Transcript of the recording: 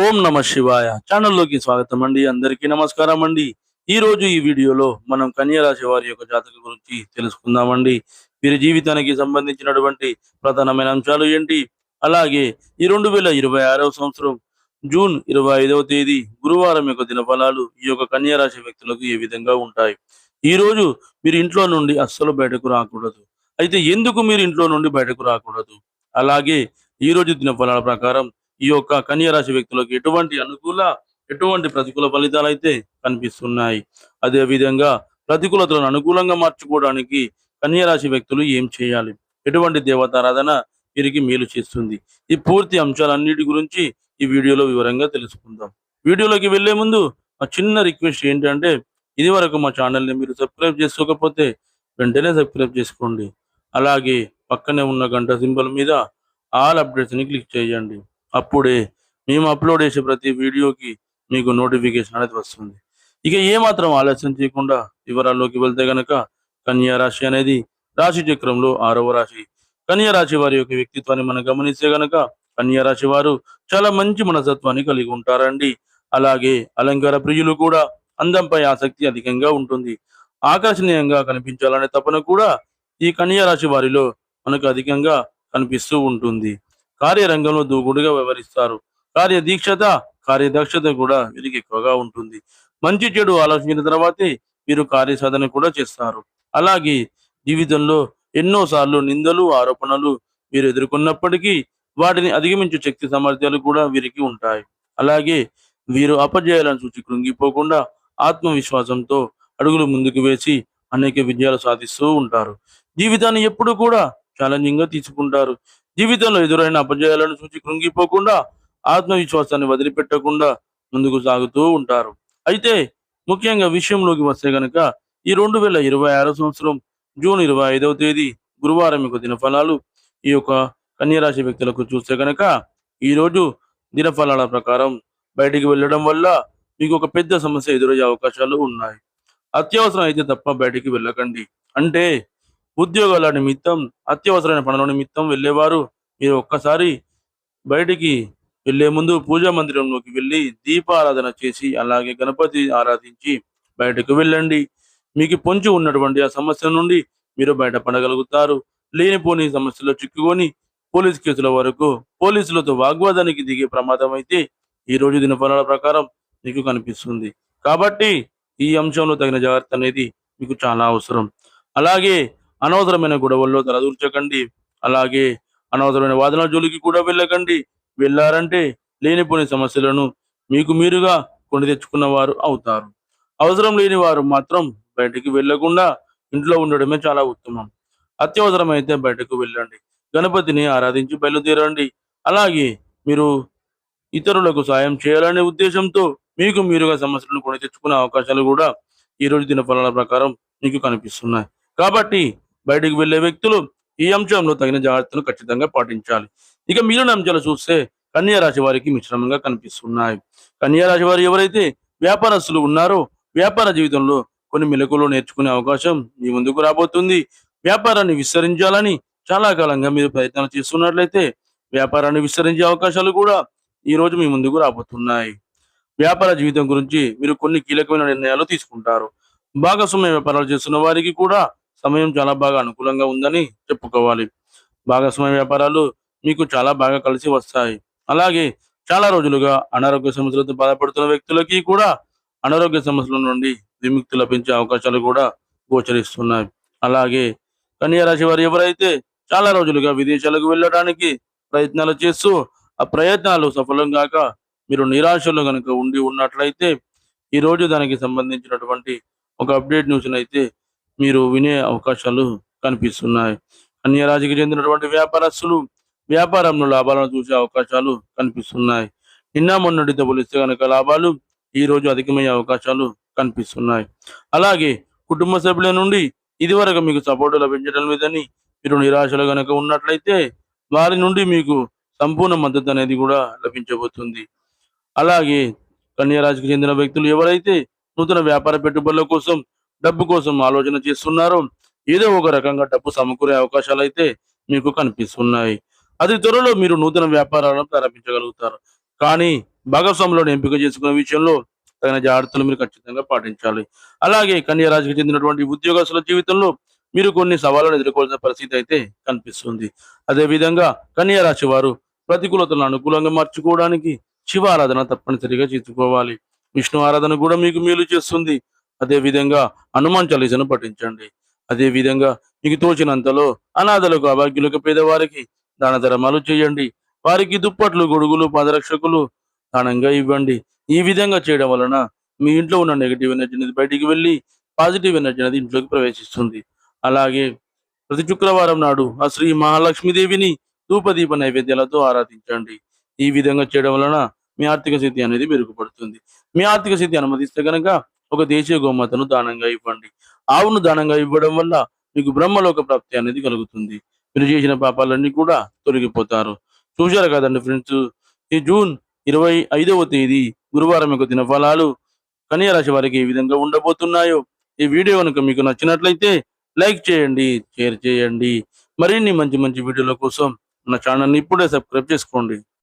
ఓం నమ శివాయ ఛానల్లోకి స్వాగతం అండి. అందరికీ నమస్కారం అండి. ఈ రోజు ఈ వీడియోలో మనం కన్యా రాశి వారి యొక్క జాతక గురించి తెలుసుకుందామండి. వీరి జీవితానికి సంబంధించినటువంటి ప్రధానమైన అంశాలు ఏంటి, అలాగే ఈ 2026వ సంవత్సరం జూన్ 25వ తేదీ గురువారం యొక్క దినఫలాలు ఈ యొక్క కన్యా రాశి వ్యక్తులకు ఏ విధంగా ఉంటాయి. ఈ రోజు మీరు ఇంట్లో నుండి అస్సలు బయటకు రాకూడదు. అయితే ఎందుకు మీరు ఇంట్లో నుండి బయటకు రాకూడదు, అలాగే ఈ రోజు దినఫలాల ప్రకారం ఈ యొక్క కన్యా రాశి వ్యక్తులకు ఎటువంటి అనుకూల, ఎటువంటి ప్రతికూల ఫలితాలైతే కనిపిస్తున్నాయి. అదే విధంగా ప్రతికూలతలను అనుకూలంగా మార్చుకోవడానికి కన్యా రాశి వ్యక్తులు ఏం చేయాలి, ఎటువంటి దేవతారాధన వీరికి మేలు చేస్తుంది, ఈ పూర్తి అంశాలన్నిటి గురించి ఈ వీడియోలో వివరంగా తెలుసుకుందాం. వీడియోలోకి వెళ్లే ముందు మా చిన్న రిక్వెస్ట్ ఏంటంటే, ఇది వరకు మా ఛానల్ని మీరు సబ్స్క్రైబ్ చేసుకోకపోతే వెంటనే సబ్స్క్రైబ్ చేసుకోండి. అలాగే పక్కనే ఉన్న గంట సింబల్ మీద ఆల్ అప్డేట్స్ని క్లిక్ చేయండి. అప్పుడే మేము అప్లోడ్ చేసే ప్రతి వీడియోకి మీకు నోటిఫికేషన్ అనేది వస్తుంది. ఇక ఏమాత్రం ఆలస్యం చేయకుండా వివరాల్లోకి వెళ్తే గనక, కన్యా రాశి అనేది రాశి చక్రంలో 6వ రాశి. కన్యా రాశి వారి యొక్క వ్యక్తిత్వాన్ని మనం గమనిస్తే గనక, కన్యా రాశి వారు చాలా మంచి మనస్తత్వాన్ని కలిగి ఉంటారండి. అలాగే అలంకార ప్రియులు కూడా, అందంపై ఆసక్తి అధికంగా ఉంటుంది. ఆకర్షణీయంగా కనిపించాలనే తపన కూడా ఈ కన్యా రాశి వారిలో మనకు అధికంగా కనిపిస్తూ ఉంటుంది. కార్యరంగంలో దూకుడుగా వ్యవహరిస్తారు. కార్యదీక్షత, కార్యదక్షత కూడా వీరికి ఎక్కువగా ఉంటుంది. మంచి చెడు ఆలోచించిన తర్వాతే వీరు కార్యసాధన కూడా చేస్తారు. అలాగే జీవితంలో ఎన్నో సార్లు నిందలు, ఆరోపణలు వీరు ఎదుర్కొన్నప్పటికీ వాటిని అధిగమించే శక్తి సామర్థ్యాలు కూడా వీరికి ఉంటాయి. అలాగే వీరు అపజయాలను చూసి కృంగిపోకుండా ఆత్మవిశ్వాసంతో అడుగులు ముందుకు వేసి అనేక విజయాలు సాధిస్తూ ఉంటారు. జీవితాన్ని ఎప్పుడు కూడా ఛాలెంజింగ్ గా తీసుకుంటారు. జీవితంలో ఎదురైన అపజయాలను చూసి కృంగిపోకుండా ఆత్మవిశ్వాసాన్ని వదిలిపెట్టకుండా ముందుకు సాగుతూ ఉంటారు. అయితే ముఖ్యంగా విషయంలోకి వస్తే గనక, ఈ 2026 సంవత్సరం జూన్ 25వ తేదీ గురువారం యొక్క దినఫలాలు ఈ యొక్క కన్యా రాశి వ్యక్తులకు చూస్తే గనక, ఈ రోజు దినఫలాల ప్రకారం బయటికి వెళ్ళడం వల్ల మీకు ఒక పెద్ద సమస్య ఎదురయ్యే అవకాశాలు ఉన్నాయి. అత్యవసరం అయితే తప్ప బయటికి వెళ్ళకండి. అంటే ఉద్యోగాల నిమిత్తం, అత్యవసరమైన పనుల నిమిత్తం వెళ్ళేవారు మీరు ఒక్కసారి బయటికి వెళ్ళే ముందు పూజా మందిరంలోకి వెళ్ళి దీపారాధన చేసి, అలాగే గణపతి ఆరాధించి బయటకు వెళ్ళండి. మీకు పొంచి ఉన్నటువంటి ఆ సమస్య నుండి మీరు బయటపడగలుగుతారు. లేనిపోని సమస్యలో చిక్కుకొని పోలీస్ కేసుల వరకు, పోలీసులతో వాగ్వాదానికి దిగే ప్రమాదం అయితే ఈ రోజు దినఫలాల ప్రకారం మీకు కనిపిస్తుంది. కాబట్టి ఈ అంశంలో తగిన జాగ్రత్త అనేది మీకు చాలా అవసరం. అలాగే అనవసరమైన గొడవల్లో తలదూర్చకండి. అలాగే అనవసరమైన వాదనల జోలికి కూడా వెళ్ళకండి. వెళ్ళారంటే లేనిపోని సమస్యలను మీకు మీరుగా కొని తెచ్చుకున్న వారు అవుతారు. అవసరం లేని వారు మాత్రం బయటికి వెళ్ళకుండా ఇంట్లో ఉండడమే చాలా ఉత్తమం. అత్యవసరమైతే బయటకు వెళ్ళండి. గణపతిని ఆరాధించి బయలుదేరండి. అలాగే మీరు ఇతరులకు సాయం చేయాలనే ఉద్దేశంతో మీకు మీరుగా సమస్యలను కొని తెచ్చుకునే అవకాశాలు కూడా ఈ రోజు దినఫలాల ప్రకారం మీకు కనిపిస్తున్నాయి. కాబట్టి బయటికి వెళ్ళే వ్యక్తులు ఈ అంశంలో తగిన జాగ్రత్తలు ఖచ్చితంగా పాటించాలి. ఇక మిగిలిన అంశాలు చూస్తే కన్యా రాశి వారికి మిశ్రమంగా కనిపిస్తున్నాయి. కన్యా రాశి వారు ఎవరైతే వ్యాపారస్తులు ఉన్నారో, వ్యాపార జీవితంలో కొన్ని మెలకువలు నేర్చుకునే అవకాశం మీ ముందుకు రాబోతుంది. వ్యాపారాన్ని విస్తరించాలని చాలా కాలంగా మీరు ప్రయత్నాలు చేస్తున్నట్లయితే వ్యాపారాన్ని విస్తరించే అవకాశాలు కూడా ఈ రోజు మీ ముందుకు రాబోతున్నాయి. వ్యాపార జీవితం గురించి మీరు కొన్ని కీలకమైన నిర్ణయాలు తీసుకుంటారు. భాగస్వామ్య వ్యాపారాలు చేస్తున్న వారికి కూడా సమయం చాలా బాగా అనుకూలంగా ఉందని చెప్పుకోవాలి. భాగస్వామ్య వ్యాపారాలు మీకు చాలా బాగా కలిసి వస్తాయి. అలాగే చాలా రోజులుగా అనారోగ్య సమస్యలతో బాధపడుతున్న వ్యక్తులకి కూడా అనారోగ్య సమస్యల నుండి విముక్తి లభించే అవకాశాలు కూడా గోచరిస్తున్నాయి. అలాగే కన్యా రాశి వారు ఎవరైతే చాలా రోజులుగా విదేశాలకు వెళ్ళడానికి ప్రయత్నాలు చేస్తూ ఆ ప్రయత్నాలు సఫలం కాక మీరు నిరాశలో కనుక ఉండి ఉన్నట్లయితే ఈ రోజు దానికి సంబంధించినటువంటి ఒక అప్డేట్ న్యూస్ అయితే మీరు వినే అవకాశాలు కనిపిస్తున్నాయి. కన్యా రాశికి చెందినటువంటి వ్యాపారస్తులు వ్యాపారంలో లాభాలను చూసే అవకాశాలు కనిపిస్తున్నాయి. నిన్న మొన్నటితో పోలిస్తే కనుక లాభాలు ఈ రోజు అధికమయ్యే అవకాశాలు కనిపిస్తున్నాయి. అలాగే కుటుంబ సభ్యుల నుండి ఇదివరకు మీకు సపోర్టు లభించడం లేదని మీరు నిరాశలో కనుక ఉన్నట్లయితే వారి నుండి మీకు సంపూర్ణ మద్దతు అనేది కూడా లభించబోతుంది. అలాగే కన్యా రాశికి చెందిన వ్యక్తులు ఎవరైతే నూతన వ్యాపార పెట్టుబడుల కోసం, డబ్బు కోసం ఆలోచన చేస్తున్నారో, ఏదో ఒక రకంగా డబ్బు సమకూరే అవకాశాలు అయితే మీకు కనిపిస్తున్నాయి. అతి త్వరలో మీరు నూతన వ్యాపారాలను ప్రారంభించగలుగుతారు. కానీ భాగస్వాములను ఎంపిక చేసుకునే విషయంలో తగిన జాగ్రత్తలు మీరు ఖచ్చితంగా పాటించాలి. అలాగే కన్యా రాశికి చెందినటువంటి ఉద్యోగస్తుల జీవితంలో మీరు కొన్ని సవాళ్లను ఎదుర్కోవాల్సిన పరిస్థితి అయితే కనిపిస్తుంది. అదే విధంగా కన్యా రాశి వారు ప్రతికూలతలను అనుకూలంగా మార్చుకోవడానికి శివ ఆరాధన తప్పనిసరిగా చేసుకోవాలి. విష్ణు ఆరాధన కూడా మీకు మేలు చేస్తుంది. అదే విధంగా హనుమాన్ చాలీసాను పఠించండి. అదే విధంగా మీకు తోచినంతలో అనాథలకు, అభాగ్యులకు, పేదవారికి దాన ధర్మాలు చేయండి. వారికి దుప్పట్లు, గొడుగులు, పాదరక్షకులు దానంగా ఇవ్వండి. ఈ విధంగా చేయడం వలన మీ ఇంట్లో ఉన్న నెగెటివ్ ఎనర్జీ అనేది బయటికి వెళ్ళి పాజిటివ్ ఎనర్జీ అనేది ఇంట్లోకి ప్రవేశిస్తుంది. అలాగే ప్రతి శుక్రవారం నాడు ఆ శ్రీ మహాలక్ష్మీదేవిని ధూపదీప నైవేద్యాలతో ఆరాధించండి. ఈ విధంగా చేయడం వలన మీ ఆర్థిక స్థితి అనేది మెరుగుపడుతుంది. మీ ఆర్థిక స్థితి అనుమతిస్తే గనక ఒక దేశీయ గోమాతను దానంగా ఇవ్వండి. ఆవును దానంగా ఇవ్వడం వల్ల మీకు బ్రహ్మలోక ప్రాప్తి అనేది కలుగుతుంది. మీరు చేసిన పాపాలన్నీ కూడా తొలగిపోతారు. చూశారు కదండి ఫ్రెండ్స్, ఈ జూన్ 25వ తేదీ గురువారం యొక్క దినఫలాలు కన్యా రాశి వారికి ఏ విధంగా ఉండబోతున్నాయో. ఈ వీడియో కనుక మీకు నచ్చినట్లయితే లైక్ చేయండి, షేర్ చేయండి. మరిన్ని మంచి మంచి వీడియోల కోసం మన ఛానల్ని ఇప్పుడే సబ్స్క్రైబ్ చేసుకోండి.